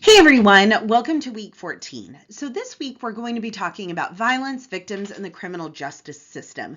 Hey everyone, welcome to week 14. So this week we're going to be talking about violence, victims, and the criminal justice system.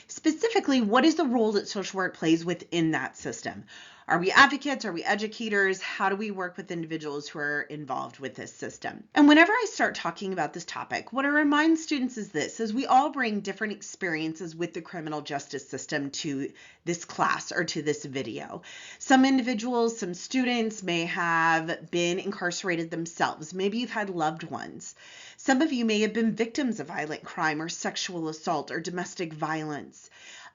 Specifically, what is the role that social work plays within that system? Are we advocates? Are we educators? How do we work with individuals who are involved with this system? And whenever I start talking about this topic, what I remind students is this, is we all bring different experiences with the criminal justice system to this class or to this video. Some individuals, some students may have been incarcerated themselves. Maybe you've had loved ones. Some of you may have been victims of violent crime or sexual assault or domestic violence.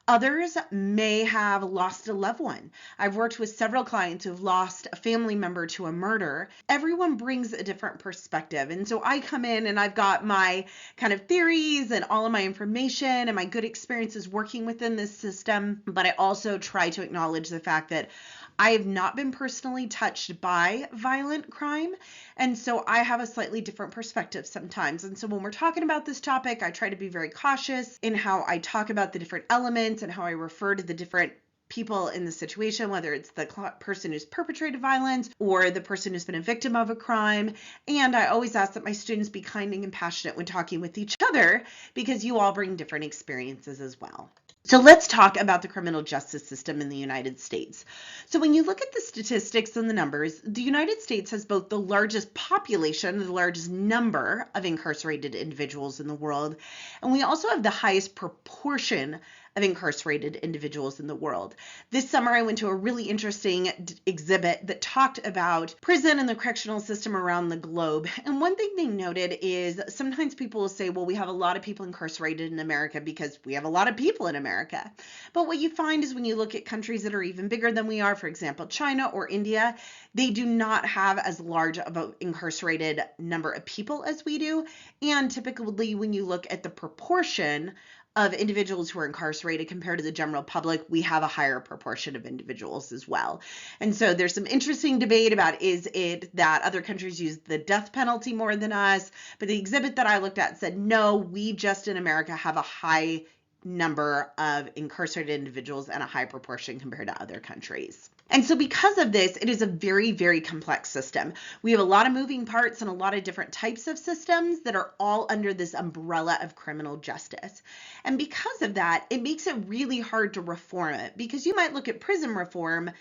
Others may have lost a loved one. I've worked with several clients who've lost a family member to a murder. Everyone brings a different perspective. And so I come in and I've got my kind of theories and all of my information and my good experiences working within this system. But I also try to acknowledge the fact that I have not been personally touched by violent crime, and so I have a slightly different perspective sometimes. And so when we're talking about this topic, I try to be very cautious in how I talk about the different elements and how I refer to the different people in the situation, whether it's the person who's perpetrated violence or the person who's been a victim of a crime. And I always ask that my students be kind and compassionate when talking with each other, because you all bring different experiences as well. So let's talk about the criminal justice system in the United States. So when you look at the statistics and the numbers, the United States has both the largest population, the largest number of incarcerated individuals in the world, and we also have the highest proportion of incarcerated individuals in the world. This summer, I went to a really interesting exhibit that talked about prison and the correctional system around the globe. And one thing they noted is sometimes people will say, well, we have a lot of people incarcerated in America because we have a lot of people in America. But what you find is when you look at countries that are even bigger than we are, for example, China or India, they do not have as large of an incarcerated number of people as we do. And typically, when you look at the proportion of individuals who are incarcerated compared to the general public, we have a higher proportion of individuals as well. And so there's some interesting debate about, is it that other countries use the death penalty more than us? But the exhibit that I looked at said, no, we just in America have a high number of incarcerated individuals and a high proportion compared to other countries. And so because of this, it is a very, very complex system. We have a lot of moving parts and a lot of different types of systems that are all under this umbrella of criminal justice. And because of that, it makes it really hard to reform it, because you might look at prison reform,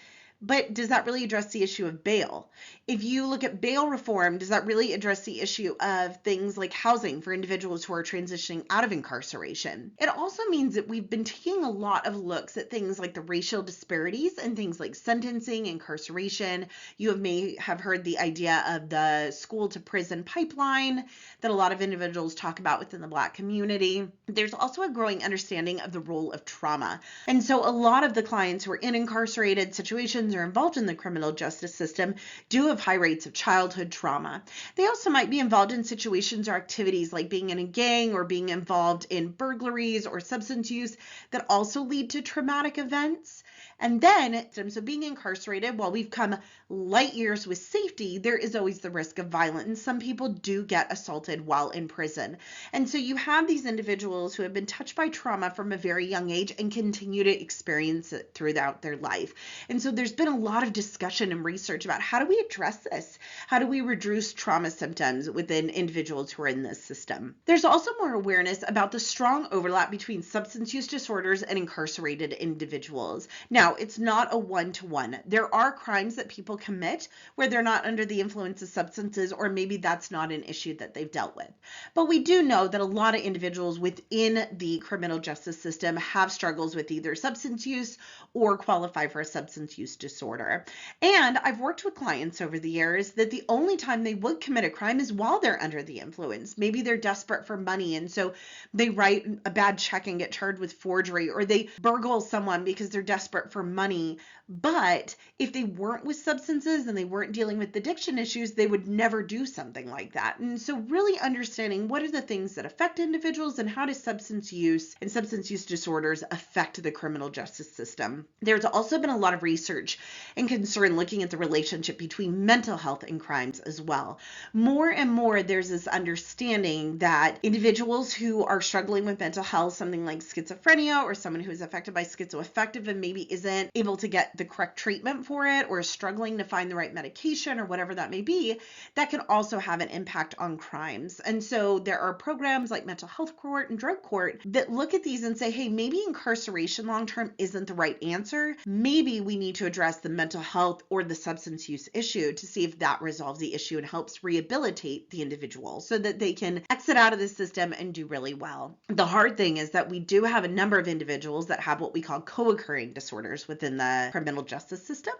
but does that really address the issue of bail? If you look at bail reform, does that really address the issue of things like housing for individuals who are transitioning out of incarceration? It also means that we've been taking a lot of looks at things like the racial disparities and things like sentencing, incarceration. You may have heard the idea of the school to prison pipeline that a lot of individuals talk about within the Black community. There's also a growing understanding of the role of trauma. And so a lot of the clients who are in incarcerated situations are involved in the criminal justice system do have high rates of childhood trauma. They also might be involved in situations or activities like being in a gang or being involved in burglaries or substance use that also lead to traumatic events. And then, so being incarcerated, while we've come light years with safety, there is always the risk of violence. And some people do get assaulted while in prison. And so you have these individuals who have been touched by trauma from a very young age and continue to experience it throughout their life. And so there's been a lot of discussion and research about how do we address this? How do we reduce trauma symptoms within individuals who are in this system? There's also more awareness about the strong overlap between substance use disorders and incarcerated individuals. Now, it's not a one-to-one. There are crimes that people commit where they're not under the influence of substances, or maybe that's not an issue that they've dealt with. But we do know that a lot of individuals within the criminal justice system have struggles with either substance use or qualify for a substance use disorder. And I've worked with clients over the years that the only time they would commit a crime is while they're under the influence. Maybe they're desperate for money, and so they write a bad check and get charged with forgery, or they burgle someone because they're desperate for money. But if they weren't with substances and they weren't dealing with addiction issues, they would never do something like that. And so really understanding what are the things that affect individuals and how does substance use and substance use disorders affect the criminal justice system. There's also been a lot of research and concern looking at the relationship between mental health and crimes as well. More and more, there's this understanding that individuals who are struggling with mental health, something like schizophrenia or someone who is affected by schizoaffective and maybe isn't isn't able to get the correct treatment for it or is struggling to find the right medication or whatever that may be, that can also have an impact on crimes. And so there are programs like mental health court and drug court that look at these and say, hey, maybe incarceration long-term isn't the right answer. Maybe we need to address the mental health or the substance use issue to see if that resolves the issue and helps rehabilitate the individual so that they can exit out of the system and do really well. The hard thing is that we do have a number of individuals that have what we call co-occurring disorders within the criminal justice system.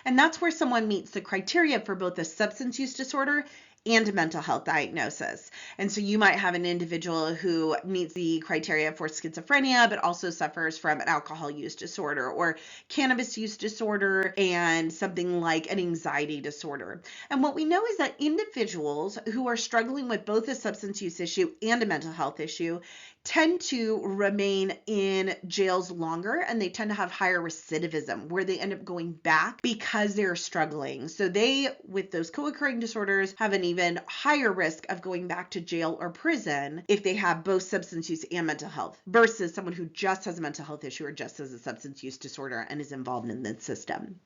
And that's where someone meets the criteria for both a substance use disorder and a mental health diagnosis. And so you might have an individual who meets the criteria for schizophrenia, but also suffers from an alcohol use disorder or cannabis use disorder and something like an anxiety disorder. And what we know is that individuals who are struggling with both a substance use issue and a mental health issue tend to remain in jails longer, and they tend to have higher recidivism where they end up going back because they're struggling. So they, with those co-occurring disorders, have an even higher risk of going back to jail or prison if they have both substance use and mental health versus someone who just has a mental health issue or just has a substance use disorder and is involved in the system.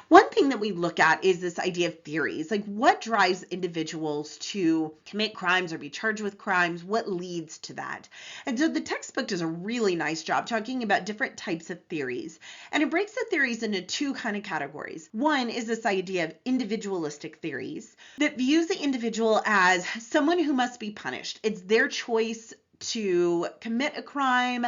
One thing that we look at is this idea of theories, like what drives individuals to commit crimes or be charged with crimes, what leads to that. And so the textbook does a really nice job talking about different types of theories. And it breaks the theories into two kind of categories. One is this idea of individualistic theories that views the individual as someone who must be punished. It's their choice to commit a crime.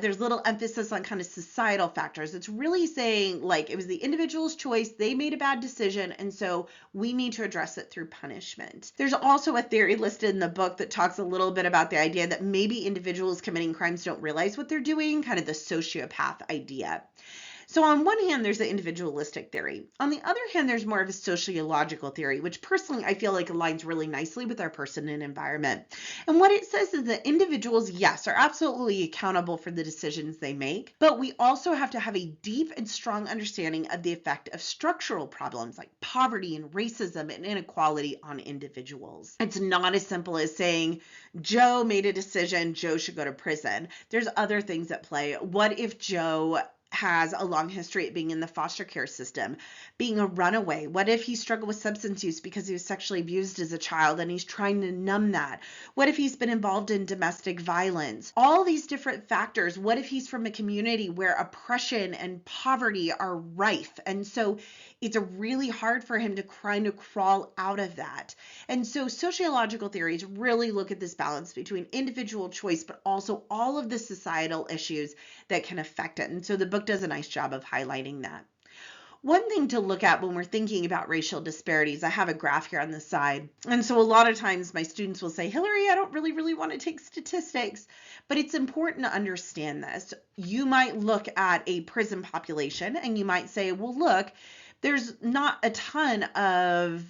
There's little emphasis on kind of societal factors. It's really saying like it was the individual's choice, they made a bad decision, and so we need to address it through punishment. There's also a theory listed in the book that talks a little bit about the idea that maybe individuals committing crimes don't realize what they're doing, kind of the sociopath idea. So on one hand, there's the individualistic theory. On the other hand, there's more of a sociological theory, which personally I feel like aligns really nicely with our person and environment. And what it says is that individuals, yes, are absolutely accountable for the decisions they make, but we also have to have a deep and strong understanding of the effect of structural problems like poverty and racism and inequality on individuals. It's not as simple as saying, Joe made a decision, Joe should go to prison. There's other things at play. What if Joe has a long history of being in the foster care system, being a runaway? What if he struggled with substance use because he was sexually abused as a child and he's trying to numb that? What if he's been involved in domestic violence? All these different factors. What if he's from a community where oppression and poverty are rife? And so it's really hard for him to kind of crawl out of that. And so sociological theories really look at this balance between individual choice, but also all of the societal issues that can affect it. And so the book does a nice job of highlighting that. One thing to look at when we're thinking about racial disparities, I have a graph here on the side. And so a lot of times my students will say, Hilary, I don't really want to take statistics, but it's important to understand this. You might look at a prison population and you might say, well, look, there's not a ton of,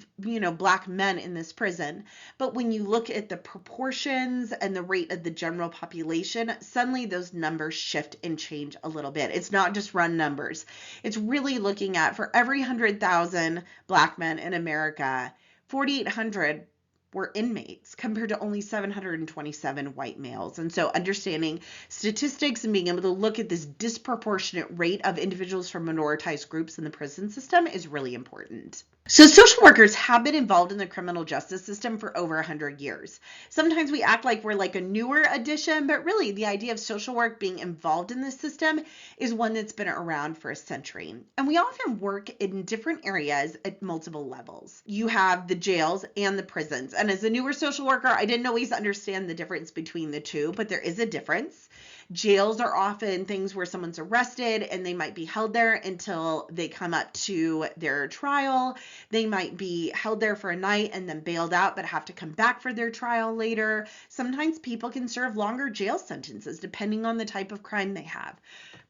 Black men in this prison, but when you look at the proportions and the rate of the general population, suddenly those numbers shift and change a little bit. It's not just run numbers. It's really looking at for every 100,000 Black men in America, 4,800 were inmates compared to only 727 white males. And so understanding statistics and being able to look at this disproportionate rate of individuals from minoritized groups in the prison system is really important. So social workers have been involved in the criminal justice system for over 100 years. Sometimes we act like we're like a newer addition, but really the idea of social work being involved in this system is one that's been around for a century. And we often work in different areas at multiple levels. You have the jails and the prisons. And as a newer social worker, I didn't always understand the difference between the two, but there is a difference. Jails are often things where someone's arrested and they might be held there until they come up to their trial. They might be held there for a night and then bailed out, but have to come back for their trial later. Sometimes people can serve longer jail sentences depending on the type of crime they have.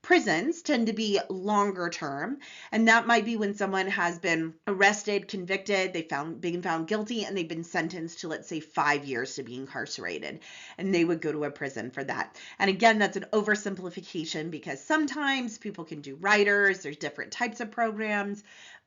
Prisons tend to be longer term, and that might be when someone has been arrested, convicted, been found guilty, and they've been sentenced to, let's say, 5 years to be incarcerated, and they would go to a prison for that. And again, that's an oversimplification because sometimes people can do riders, there's different types of programs,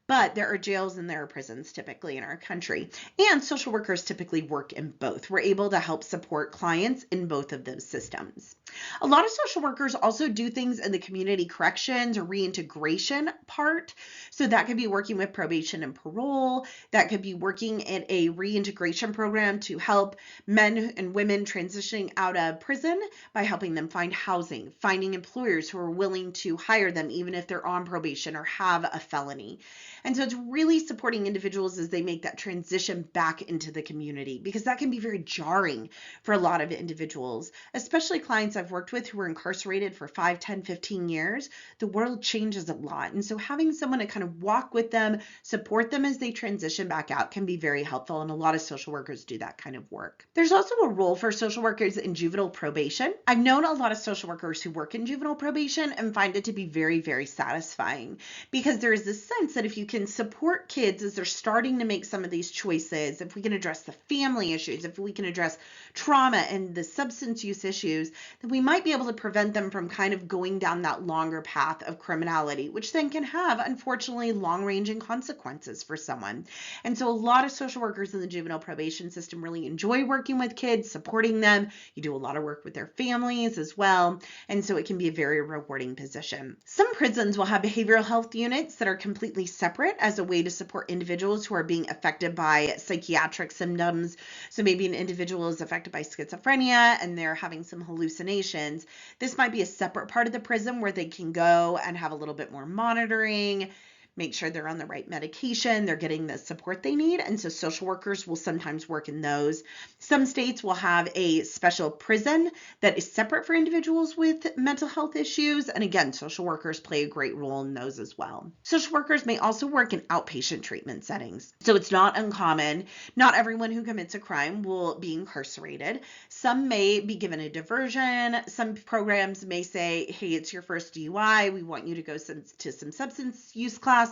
But there are jails and there are prisons typically in our country. And social workers typically work in both. We're able to help support clients in both of those systems. A lot of social workers also do things in the community corrections or reintegration part. So that could be working with probation and parole. That could be working in a reintegration program to help men and women transitioning out of prison by helping them find housing, finding employers who are willing to hire them even if they're on probation or have a felony. And so it's really supporting individuals as they make that transition back into the community, because that can be very jarring for a lot of individuals, especially clients I've worked with who are incarcerated for 5, 10, 15 years. The world changes a lot. And so having someone to kind of walk with them, support them as they transition back out can be very helpful. And a lot of social workers do that kind of work. There's also a role for social workers in juvenile probation. I've known a lot of social workers who work in juvenile probation and find it to be very, very satisfying, because there is this sense that if you can support kids as they're starting to make some of these choices, if we can address the family issues, if we can address trauma and the substance use issues, then we might be able to prevent them from kind of going down that longer path of criminality, which then can have, unfortunately, long-ranging consequences for someone. And so a lot of social workers in the juvenile probation system really enjoy working with kids, supporting them. You do a lot of work with their families as well. And so it can be a very rewarding position. Some prisons will have behavioral health units that are completely separate as a way to support individuals who are being affected by psychiatric symptoms. So maybe an individual is affected by schizophrenia and they're having some hallucinations. This might be a separate part of the prison where they can go and have a little bit more monitoring, make sure they're on the right medication, they're getting the support they need. And so social workers will sometimes work in those. Some states will have a special prison that is separate for individuals with mental health issues. And again, social workers play a great role in those as well. Social workers may also work in outpatient treatment settings. So it's not uncommon. Not everyone who commits a crime will be incarcerated. Some may be given a diversion. Some programs may say, hey, it's your first DUI. We want you to go to some substance use classes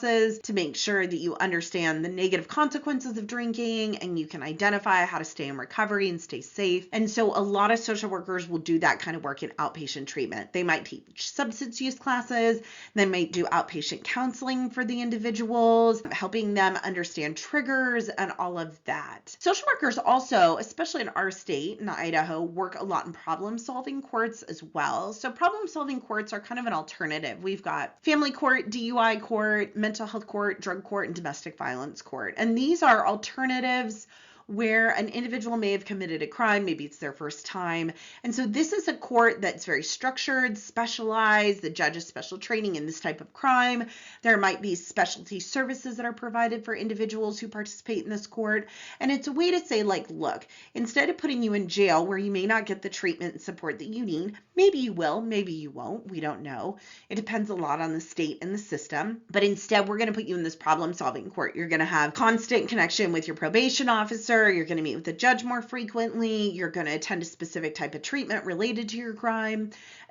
to make sure that you understand the negative consequences of drinking and you can identify how to stay in recovery and stay safe. And so a lot of social workers will do that kind of work in outpatient treatment. They might teach substance use classes. They might do outpatient counseling for the individuals, helping them understand triggers and all of that. Social workers also, especially in our state, in Idaho, work a lot in problem-solving courts as well. So problem-solving courts are kind of an alternative. We've got family court, DUI court, mental health court, drug court, and domestic violence court. And these are alternatives where an individual may have committed a crime, maybe it's their first time. And so this is a court that's very structured, specialized, the judge has special training in this type of crime. There might be specialty services that are provided for individuals who participate in this court. And it's a way to say, like, look, instead of putting you in jail where you may not get the treatment and support that you need, maybe you will, maybe you won't, we don't know. It depends a lot on the state and the system. But instead, we're going to put you in this problem-solving court. You're going to have constant connection with your probation officer. You're going to meet with the judge more frequently. You're going to attend a specific type of treatment related to your crime.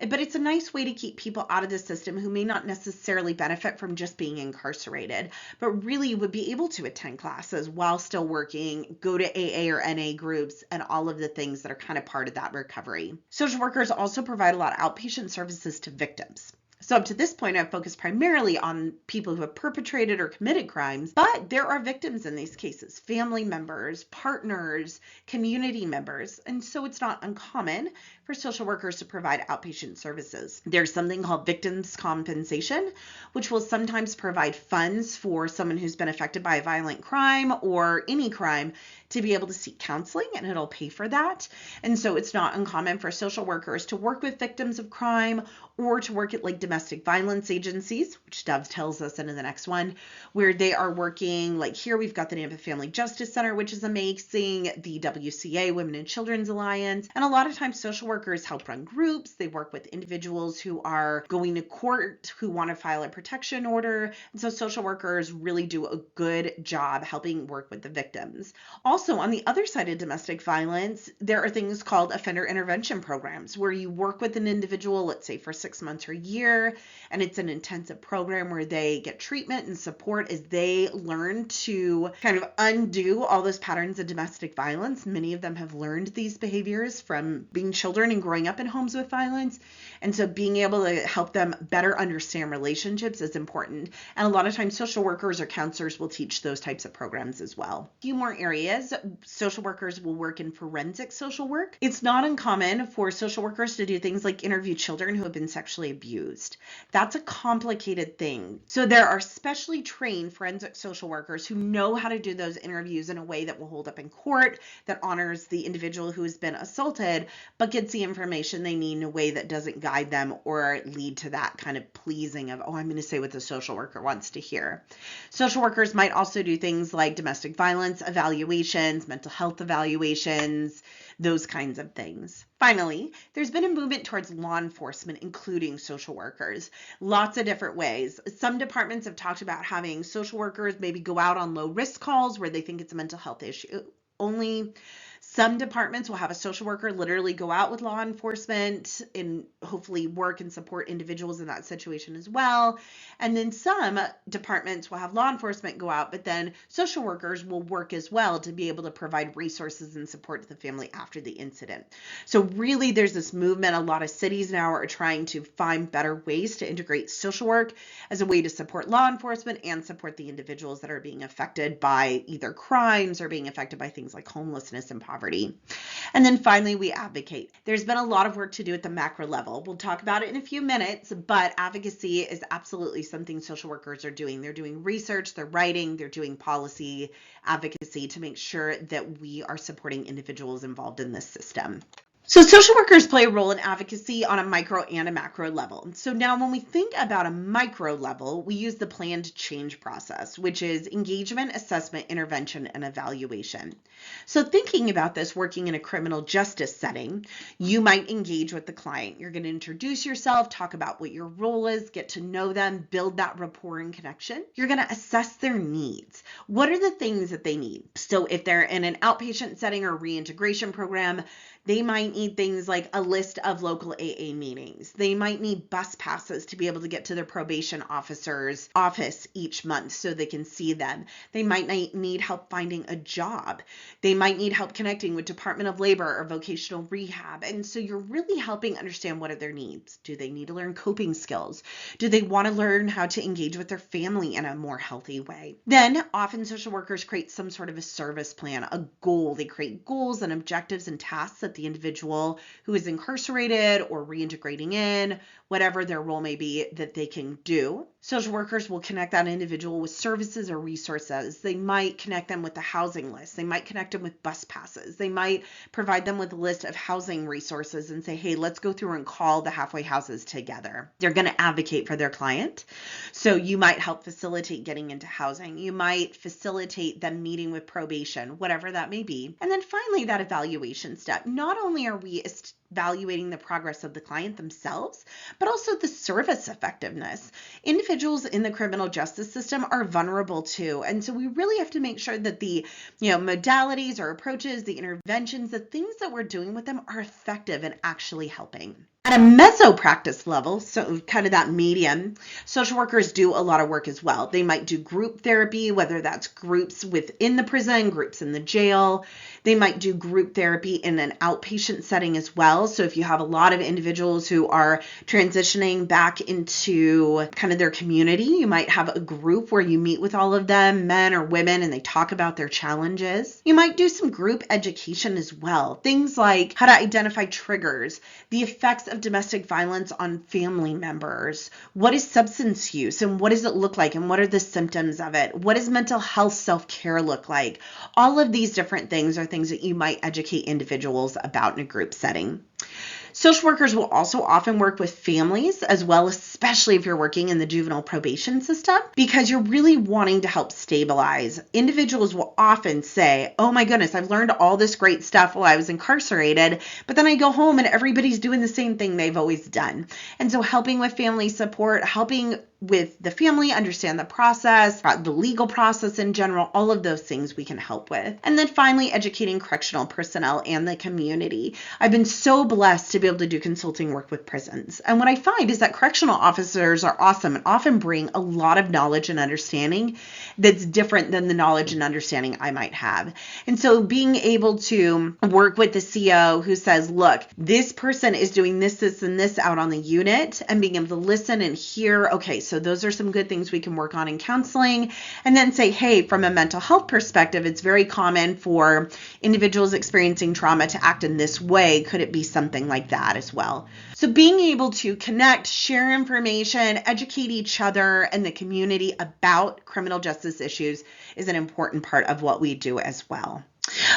But it's a nice way to keep people out of the system who may not necessarily benefit from just being incarcerated, but really would be able to attend classes while still working, go to AA or NA groups, and all of the things that are kind of part of that recovery. Social workers also provide a lot of outpatient services to victims. So up to this point, I've focused primarily on people who have perpetrated or committed crimes, but there are victims in these cases, family members, partners, community members, and so it's not uncommon for social workers to provide outpatient services. There's something called victims compensation, which will sometimes provide funds for someone who's been affected by a violent crime or any crime to be able to seek counseling, and it'll pay for that. And so it's not uncommon for social workers to work with victims of crime or to work at like domestic violence agencies, which dovetails us into the next one, where they are working, like here we've got the Nampa Family Justice Center, which is amazing, the WCA, Women and Children's Alliance, and a lot of times social workers help run groups. They work with individuals who are going to court, who want to file a protection order, and so social workers really do a good job helping work with the victims. Also, on the other side of domestic violence, there are things called offender intervention programs where you work with an individual, let's say for 6 months or a year, together, and it's an intensive program where they get treatment and support as they learn to kind of undo all those patterns of domestic violence. Many of them have learned these behaviors from being children and growing up in homes with violence. And so being able to help them better understand relationships is important. And a lot of times social workers or counselors will teach those types of programs as well. A few more areas. Social workers will work in forensic social work. It's not uncommon for social workers to do things like interview children who have been sexually abused. That's a complicated thing. So there are specially trained forensic social workers who know how to do those interviews in a way that will hold up in court, that honors the individual who has been assaulted, but gets the information they need in a way that doesn't guide them or lead to that kind of pleasing of, oh, I'm going to say what the social worker wants to hear. Social workers might also do things like domestic violence evaluations, mental health evaluations, those kinds of things. Finally, there's been a movement towards law enforcement, including social workers. Lots of different ways. Some departments have talked about having social workers maybe go out on low risk calls where they think it's a mental health issue only. Some departments will have a social worker literally go out with law enforcement and hopefully work and support individuals in that situation as well. And then some departments will have law enforcement go out, but then social workers will work as well to be able to provide resources and support to the family after the incident. So really there's this movement. A lot of cities now are trying to find better ways to integrate social work as a way to support law enforcement and support the individuals that are being affected by either crimes or being affected by things like homelessness and poverty. And then finally, we advocate. There's been a lot of work to do at the macro level. We'll talk about it in a few minutes, but advocacy is absolutely something social workers are doing. They're doing research, they're writing, they're doing policy advocacy to make sure that we are supporting individuals involved in this system. So social workers play a role in advocacy on a micro and a macro level. So now when we think about a micro level, we use the planned change process, which is engagement, assessment, intervention, and evaluation. So thinking about this working in a criminal justice setting, you might engage with the client. You're going to introduce yourself, talk about what your role is, get to know them, build that rapport and connection. You're going to assess their needs. What are the things that they need? So if they're in an outpatient setting or reintegration program, they might need things like a list of local AA meetings. They might need bus passes to be able to get to their probation officer's office each month so they can see them. They might need help finding a job. They might need help connecting with Department of Labor or vocational rehab. And so you're really helping understand what are their needs. Do they need to learn coping skills? Do they want to learn how to engage with their family in a more healthy way? Then often social workers create some sort of a service plan, a goal. They create goals and objectives and tasks that the individual who is incarcerated or reintegrating in, whatever their role may be, that they can do. Social workers will connect that individual with services or resources. They might connect them with the housing list. They might connect them with bus passes. They might provide them with a list of housing resources and say, hey, let's go through and call the halfway houses together. They're going to advocate for their client. So you might help facilitate getting into housing. You might facilitate them meeting with probation, whatever that may be. And then finally, that evaluation step. Not only are we evaluating the progress of the client themselves, but also the service effectiveness. Individuals in the criminal justice system are vulnerable too. And so we really have to make sure that the modalities or approaches, the interventions, the things that we're doing with them are effective and actually helping. At a meso practice level, so kind of that medium, social workers do a lot of work as well. They might do group therapy, whether that's groups within the prison, groups in the jail. They might do group therapy in an outpatient setting as well. So if you have a lot of individuals who are transitioning back into kind of their community, you might have a group where you meet with all of them, men or women, and they talk about their challenges. You might do some group education as well. Things like how to identify triggers, the effects of domestic violence on family members. What is substance use and what does it look like and what are the symptoms of it? What does mental health self-care look like? All of these different things are things that you might educate individuals about in a group setting. Social workers will also often work with families as well, especially if you're working in the juvenile probation system, because you're really wanting to help stabilize. Individuals will often say, oh my goodness, I've learned all this great stuff while I was incarcerated, but then I go home and everybody's doing the same thing they've always done. And so helping with family support, helping with the family, understand the process, the legal process in general, all of those things we can help with. And then finally, educating correctional personnel and the community. I've been so blessed to be able to do consulting work with prisons. And what I find is that correctional officers are awesome and often bring a lot of knowledge and understanding that's different than the knowledge and understanding I might have. And so being able to work with the CO who says, look, this person is doing this, this, and this out on the unit, and being able to listen and hear, okay, so those are some good things we can work on in counseling, and then say, hey, from a mental health perspective, it's very common for individuals experiencing trauma to act in this way. Could it be something like that as well? So being able to connect, share information, educate each other and the community about criminal justice issues is an important part of what we do as well.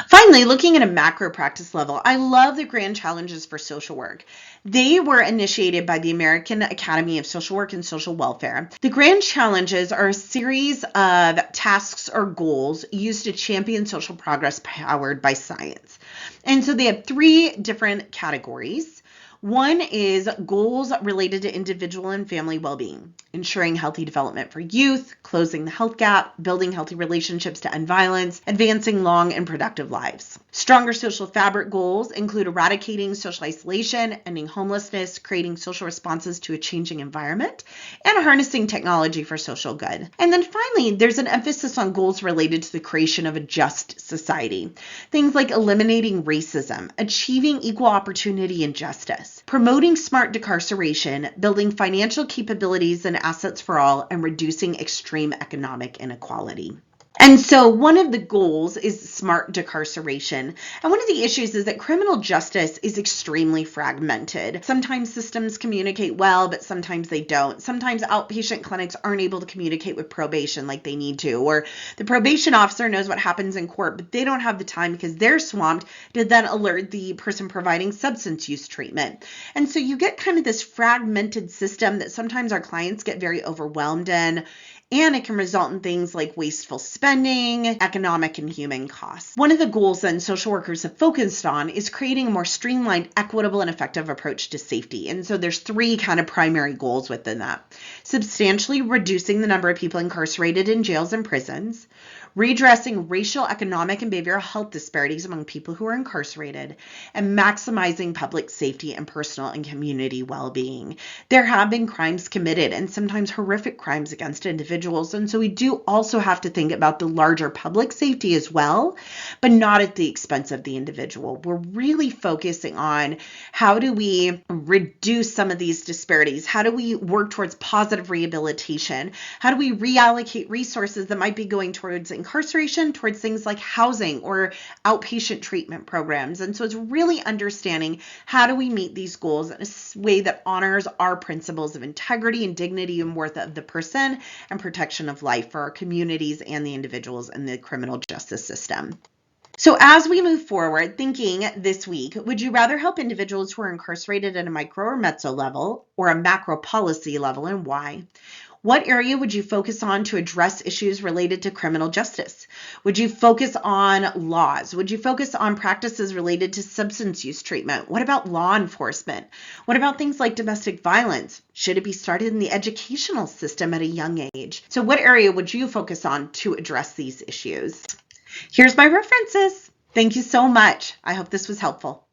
Finally, looking at a macro practice level, I love the grand challenges for social work. They were initiated by the American Academy of Social Work and Social Welfare. The grand challenges are a series of tasks or goals used to champion social progress powered by science. And so they have 3 different categories. One is goals related to individual and family well-being, ensuring healthy development for youth, closing the health gap, building healthy relationships to end violence, advancing long and productive lives. Stronger social fabric goals include eradicating social isolation, ending homelessness, creating social responses to a changing environment, and harnessing technology for social good. And then finally, there's an emphasis on goals related to the creation of a just society. Things like eliminating racism, achieving equal opportunity and justice, promoting smart decarceration, building financial capabilities and assets for all, and reducing extreme economic inequality. And so one of the goals is smart decarceration. And one of the issues is that criminal justice is extremely fragmented. Sometimes systems communicate well, but sometimes they don't. Sometimes outpatient clinics aren't able to communicate with probation like they need to, or the probation officer knows what happens in court, but they don't have the time because they're swamped to then alert the person providing substance use treatment. And so you get kind of this fragmented system that sometimes our clients get very overwhelmed in. And it can result in things like wasteful spending, economic and human costs. One of the goals that social workers have focused on is creating a more streamlined, equitable, and effective approach to safety. And so there's 3 kind of primary goals within that. Substantially reducing the number of people incarcerated in jails and prisons, redressing racial, economic, and behavioral health disparities among people who are incarcerated, and maximizing public safety and personal and community well-being. There have been crimes committed, and sometimes horrific crimes against individuals, and so we do also have to think about the larger public safety as well, but not at the expense of the individual. We're really focusing on how do we reduce some of these disparities? How do we work towards positive rehabilitation? How do we reallocate resources that might be going towards incarceration towards things like housing or outpatient treatment programs? And so it's really understanding how do we meet these goals in a way that honors our principles of integrity and dignity and worth of the person and protection of life for our communities and the individuals in the criminal justice system. So as we move forward, thinking this week, would you rather help individuals who are incarcerated at a micro or meso level or a macro policy level, and why? What area would you focus on to address issues related to criminal justice? Would you focus on laws? Would you focus on practices related to substance use treatment? What about law enforcement? What about things like domestic violence? Should it be started in the educational system at a young age? So what area would you focus on to address these issues? Here's my references. Thank you so much. I hope this was helpful.